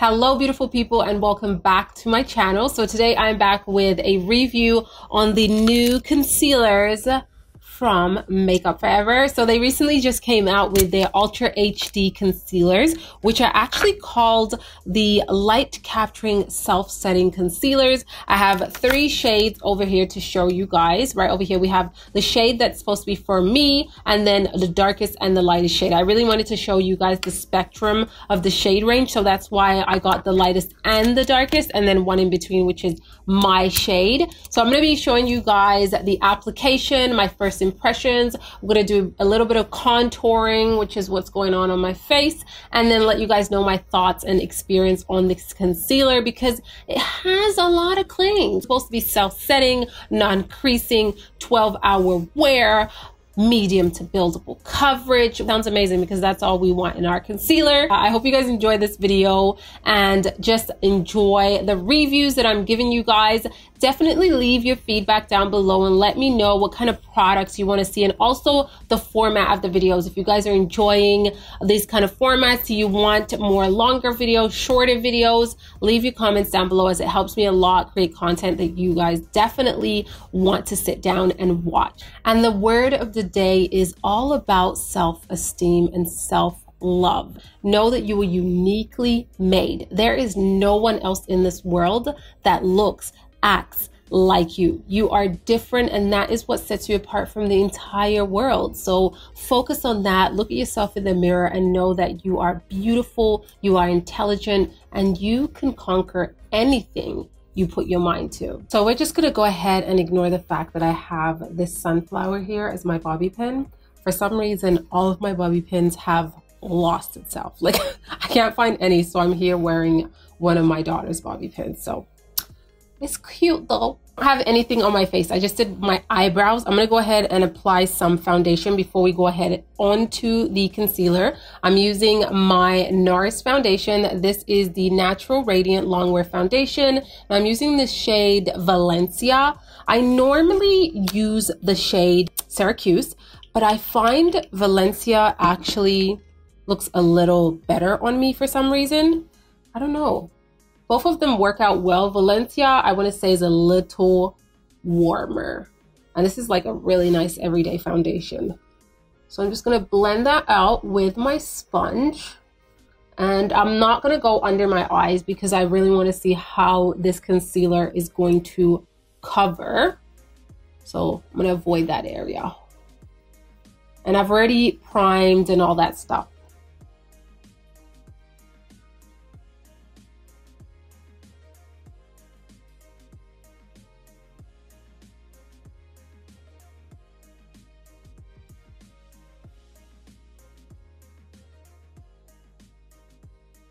Hello beautiful people and welcome back to my channel. So today I'm back with a review on the new concealers from Makeup Forever. So they recently just came out with their Ultra HD concealers, which are actually called the light capturing self-setting concealers. I have 3 shades over here to show you guys. Right over here we have the shade that's supposed to be for me, and then the darkest and the lightest shade. I really wanted to show you guys the spectrum of the shade range, so that's why I got the lightest and the darkest, and then one in between, which is my shade. So I'm going to be showing you guys the application, my first impressions. I'm going to do a little bit of contouring, which is what's going on my face, and then let you guys know my thoughts and experience on this concealer because it has a lot of claims. It's supposed to be self-setting, non-creasing, 12-hour wear, medium to buildable coverage. Sounds amazing because that's all we want in our concealer. I hope you guys enjoy this video and just enjoy the reviews that I'm giving you guys. Definitely leave your feedback down below and let me know what kind of products you want to see, and also the format of the videos. If you guys are enjoying these kind of formats, do you want more longer videos, shorter videos? Leave your comments down below as it helps me a lot create content that you guys definitely want to sit down and watch. And the word of the day is all about self-esteem and self-love. Know that you are uniquely made. There is no one else in this world that looks, acts like you. You are different, and that is what sets you apart from the entire world. So focus on that. Look at yourself in the mirror and know that you are beautiful, you are intelligent, and you can conquer anything you put your mind to. So we're just gonna go ahead and ignore the fact that I have this sunflower here as my bobby pin. For some reason, all of my bobby pins have lost itself. Like I can't find any, so I'm here wearing one of my daughter's bobby pins. So it's cute though. I don't have anything on my face. I just did my eyebrows. I'm gonna go ahead and apply some foundation before we go ahead onto the concealer. I'm using my NARS foundation. This is the Natural Radiant Longwear Foundation. I'm using the shade Valencia. I normally use the shade Syracuse, but I find Valencia actually looks a little better on me for some reason. I don't know. Both of them work out well. Valencia, I want to say, is a little warmer. And this is like a really nice everyday foundation. So I'm just going to blend that out with my sponge. And I'm not going to go under my eyes because I really want to see how this concealer is going to cover. So I'm going to avoid that area. And I've already primed and all that stuff.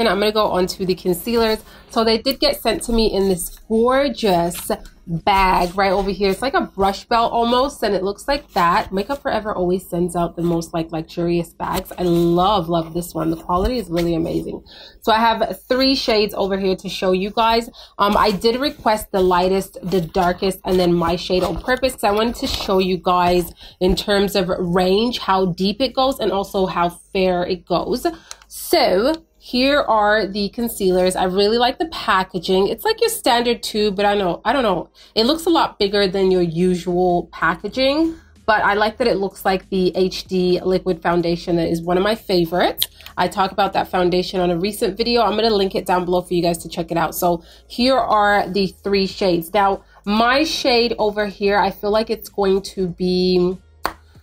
And I'm going to go on to the concealers. So they did get sent to me in this gorgeous bag right over here. It's like a brush belt almost, and it looks like that. Makeup Forever always sends out the most like luxurious bags. I love this one. The quality is really amazing. So I have 3 shades over here to show you guys. I did request the lightest, the darkest, and then my shade on purpose because I wanted to show you guys in terms of range how deep it goes and also how fair it goes. So here are the concealers. I really like the packaging. It's like your standard tube, but I don't know. It looks a lot bigger than your usual packaging, but I like that it looks like the HD liquid foundation that is one of my favorites. I talk about that foundation on a recent video. I'm going to link it down below for you guys to check it out. So here are the 3 shades. Now, my shade over here, I feel like it's going to be,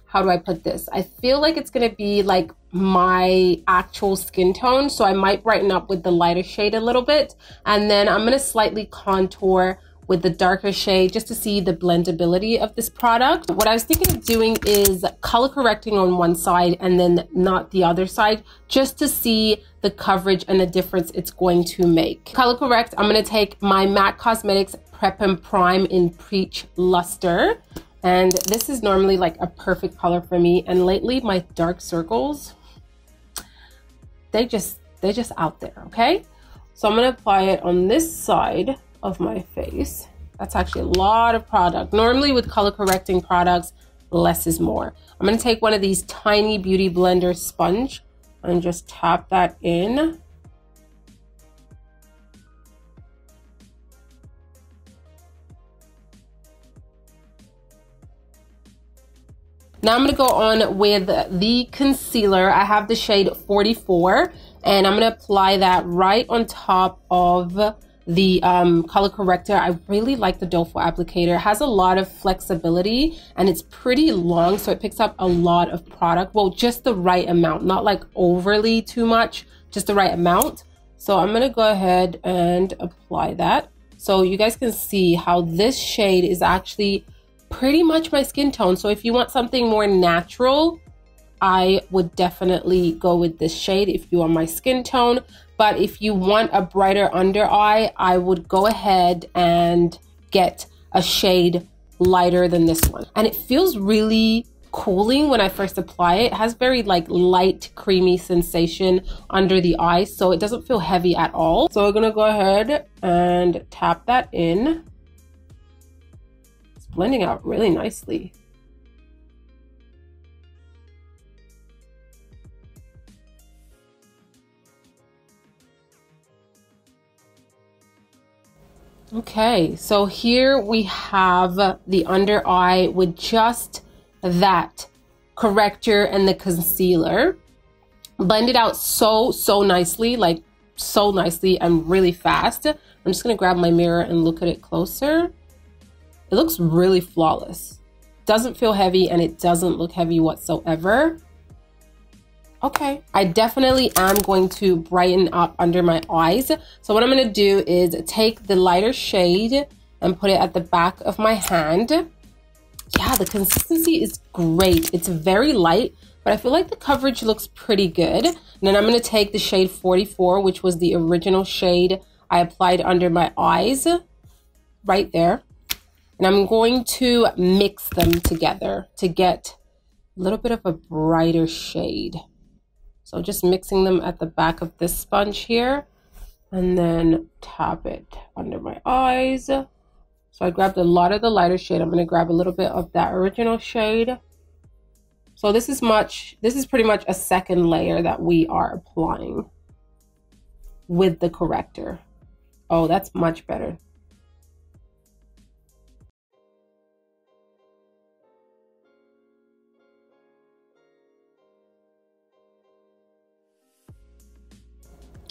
how do I put this? I feel like it's going to be like my actual skin tone, so I might brighten up with the lighter shade a little bit, and then I'm going to slightly contour with the darker shade just to see the blendability of this product. What I was thinking of doing is color correcting on one side and then not the other side, just to see the coverage and the difference it's going to make. Color correct, I'm going to take my MAC Cosmetics Prep and Prime in Peach Luster. And this is normally like a perfect color for me. And lately my dark circles, they're just out there, okay? So I'm gonna apply it on this side of my face. That's actually a lot of product. Normally with color correcting products, less is more. I'm gonna take one of these tiny beauty blender sponge and just tap that in. Now I'm going to go on with the concealer. I have the shade 44, and I'm going to apply that right on top of the color corrector. I really like the doe foot applicator. It has a lot of flexibility, and it's pretty long, so it picks up a lot of product. Well, just the right amount, not like overly too much, just the right amount. So I'm going to go ahead and apply that. So you guys can see how this shade is actually pretty much my skin tone. So if you want something more natural, I would definitely go with this shade if you are my skin tone. But if you want a brighter under eye, I would go ahead and get a shade lighter than this one. And it feels really cooling when I first apply it. It has very like light creamy sensation under the eyes, so it doesn't feel heavy at all. So we're gonna go ahead and tap that in. It's blending out really nicely. Okay, so here we have the under eye with just that corrector and the concealer. Blended out so nicely, like so nicely and really fast. I'm just gonna grab my mirror and look at it closer. It looks really flawless. Doesn't feel heavy, and it doesn't look heavy whatsoever. Okay, I definitely am going to brighten up under my eyes. So what I'm going to do is take the lighter shade and put it at the back of my hand. Yeah, the consistency is great. It's very light, but I feel like the coverage looks pretty good. And then I'm going to take the shade 44, which was the original shade I applied under my eyes, right there. And I'm going to mix them together to get a little bit of a brighter shade. So just mixing them at the back of this sponge here, and then tap it under my eyes. So I grabbed a lot of the lighter shade. I'm going to grab a little bit of that original shade. So this is pretty much a second layer that we are applying with the corrector. Oh, that's much better.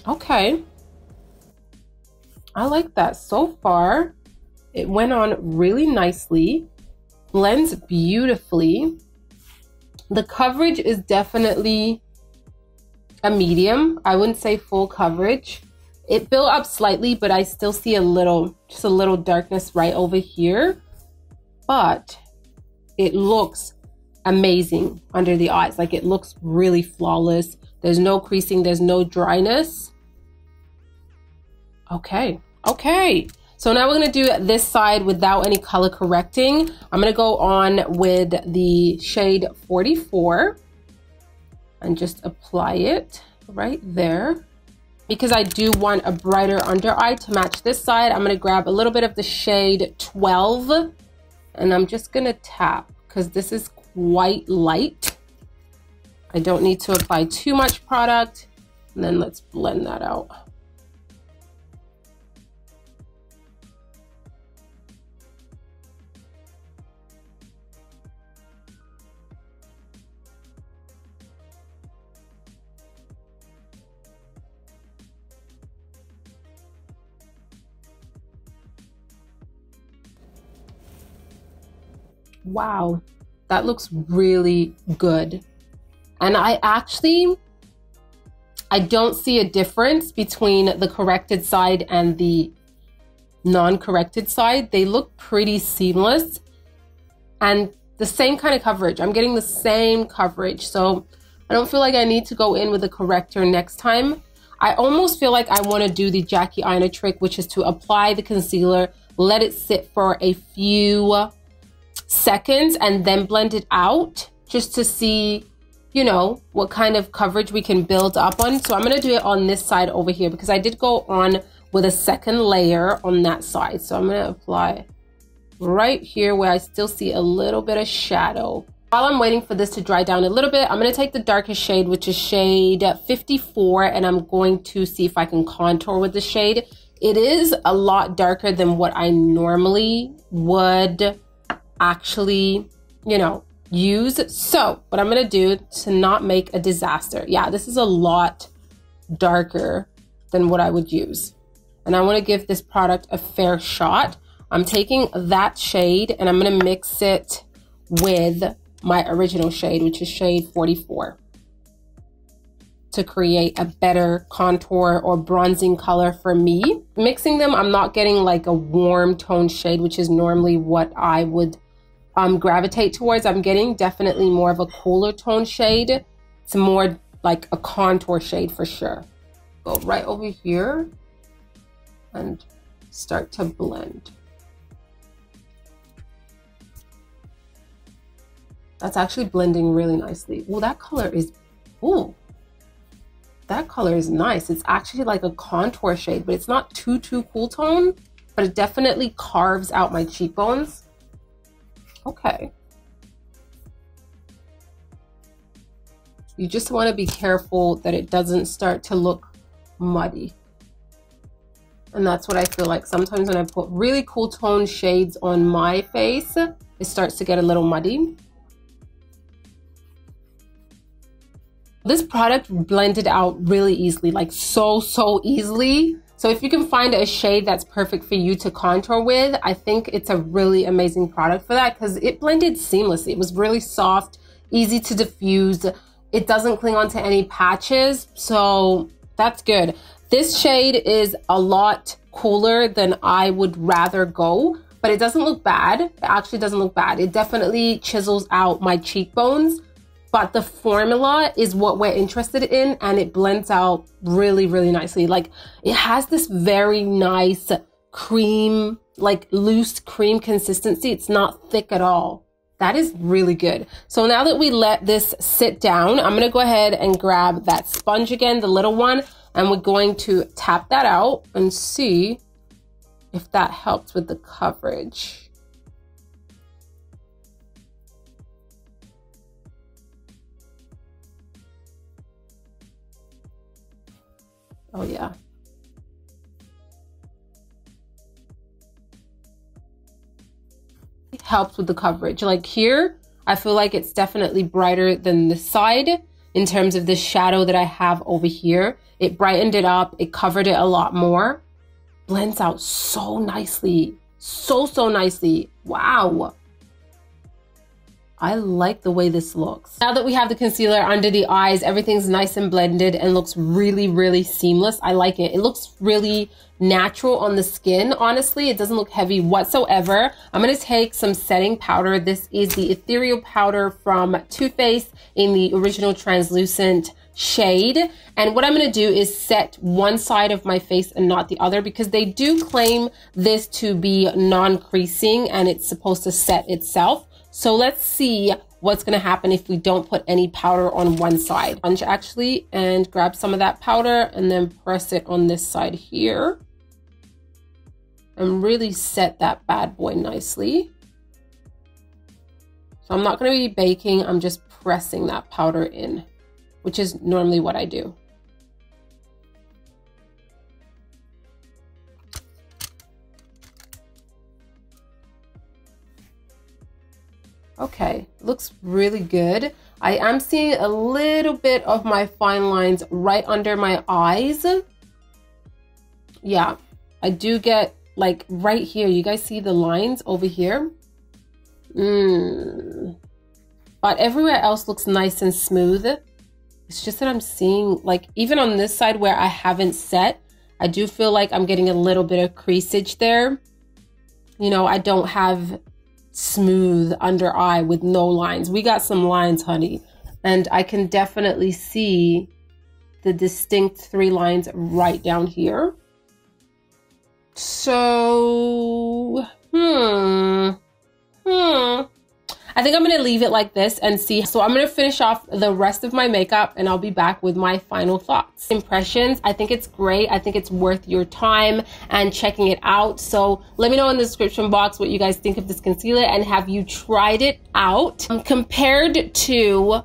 Okay, I like that. So far, it went on really nicely, blends beautifully. The coverage is definitely a medium. I wouldn't say full coverage. It built up slightly, but I still see just a little darkness right over here. But it looks amazing under the eyes. Like, it looks really flawless. There's no creasing, there's no dryness. Okay. So now we're gonna do this side without any color correcting. I'm gonna go on with the shade 44 and just apply it right there. Because I do want a brighter under eye to match this side, I'm gonna grab a little bit of the shade 12 and I'm just gonna tap, because this is quite light. I don't need to apply too much product. And then let's blend that out. Wow, that looks really good. And I don't see a difference between the corrected side and the non-corrected side. They look pretty seamless and the same kind of coverage. I'm getting the same coverage. So I don't feel like I need to go in with a corrector next time. I almost feel like I want to do the Jackie Aina trick, which is to apply the concealer, let it sit for a few seconds and then blend it out just to see, you know, what kind of coverage we can build up on. So I'm going to do it on this side over here because I did go on with a second layer on that side. So I'm going to apply right here where I still see a little bit of shadow. While I'm waiting for this to dry down a little bit, I'm going to take the darkest shade, which is shade 54, and I'm going to see if I can contour with the shade. It is a lot darker than what I normally would actually, you know, use. So what I'm gonna do to not make a disaster, yeah, this is a lot darker than what I would use, and I want to give this product a fair shot. I'm taking that shade and I'm gonna mix it with my original shade, which is shade 44, to create a better contour or bronzing color for me. Mixing them, I'm not getting like a warm tone shade, which is normally what I would gravitate towards. I'm getting definitely more of a cooler tone shade. It's more like a contour shade for sure. Go right over here and start to blend. That's actually blending really nicely. Oh, that color is, ooh, that color is nice. It's actually like a contour shade, but it's not too cool tone, but it definitely carves out my cheekbones. Okay. You just want to be careful that it doesn't start to look muddy. And that's what I feel like sometimes when I put really cool tone shades on my face, it starts to get a little muddy. This product blended out really easily, like so easily. So if you can find a shade that's perfect for you to contour with, I think it's a really amazing product for that, because it blended seamlessly. It was really soft, easy to diffuse. It doesn't cling onto any patches, so that's good. This shade is a lot cooler than I would rather go, but it doesn't look bad. It actually doesn't look bad. It definitely chisels out my cheekbones, but the formula is what we're interested in, and it blends out really nicely. Like, it has this very nice cream, like loose cream consistency. It's not thick at all. That is really good. So now that we let this sit down, I'm gonna go ahead and grab that sponge again, the little one, and we're going to tap that out and see if that helps with the coverage. Oh yeah. It helps with the coverage. Like here, I feel like it's definitely brighter than this side in terms of the shadow that I have over here. It brightened it up. It covered it a lot more. Blends out so nicely. So nicely. Wow. I like the way this looks. Now that we have the concealer under the eyes, everything's nice and blended and looks really seamless. I like it. It looks really natural on the skin. Honestly, it doesn't look heavy whatsoever. I'm going to take some setting powder. This is the ethereal powder from Too Faced in the original translucent shade. And what I'm going to do is set one side of my face and not the other, because they do claim this to be non-creasing and it's supposed to set itself. So let's see what's gonna happen if we don't put any powder on one side. Sponge actually, and grab some of that powder and then press it on this side here. And really set that bad boy nicely. So I'm not gonna be baking, I'm just pressing that powder in, which is normally what I do. Okay, looks really good. I am seeing a little bit of my fine lines right under my eyes. Yeah, I do get like right here. You guys see the lines over here? But everywhere else looks nice and smooth. It's just that I'm seeing, like, even on this side where I haven't set, I do feel like I'm getting a little bit of creasage there. You know, I don't have smooth under eye with no lines. We got some lines, honey, and I can definitely see the distinct 3 lines right down here. So I think I'm gonna leave it like this and see. So I'm gonna finish off the rest of my makeup and I'll be back with my final thoughts. Impressions, I think it's great. I think it's worth your time and checking it out. So let me know in the description box what you guys think of this concealer, and have you tried it out? Compared to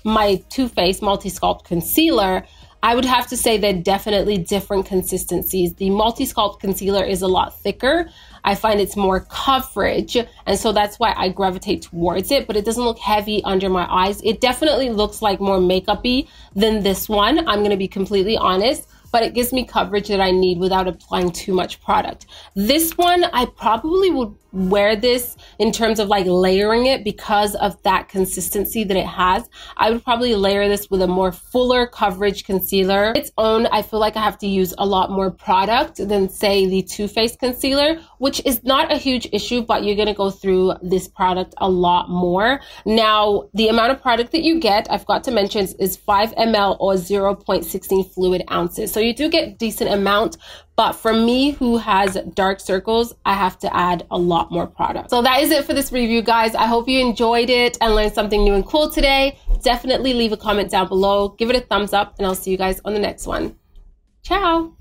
my Too Faced Multi Sculpt Concealer, I would have to say they're definitely different consistencies. The Multi-Sculpt Concealer is a lot thicker. I find it's more coverage, and so that's why I gravitate towards it, but it doesn't look heavy under my eyes. It definitely looks like more makeup-y than this one, I'm gonna be completely honest, but it gives me coverage that I need without applying too much product. This one, I probably would wear this in terms of like layering it because of that consistency that it has. I would probably layer this with a more fuller coverage concealer. Its own, I feel like I have to use a lot more product than say the Too Faced concealer, which is not a huge issue, but you're gonna go through this product a lot more. Now, the amount of product that you get, I forgot to mention, is 5 ml or 0.16 fluid ounces. So you do get a decent amount, but for me who has dark circles, I have to add a lot more product. So that is it for this review, guys. I hope you enjoyed it and learned something new and cool today. Definitely leave a comment down below, give it a thumbs up, and I'll see you guys on the next one. Ciao.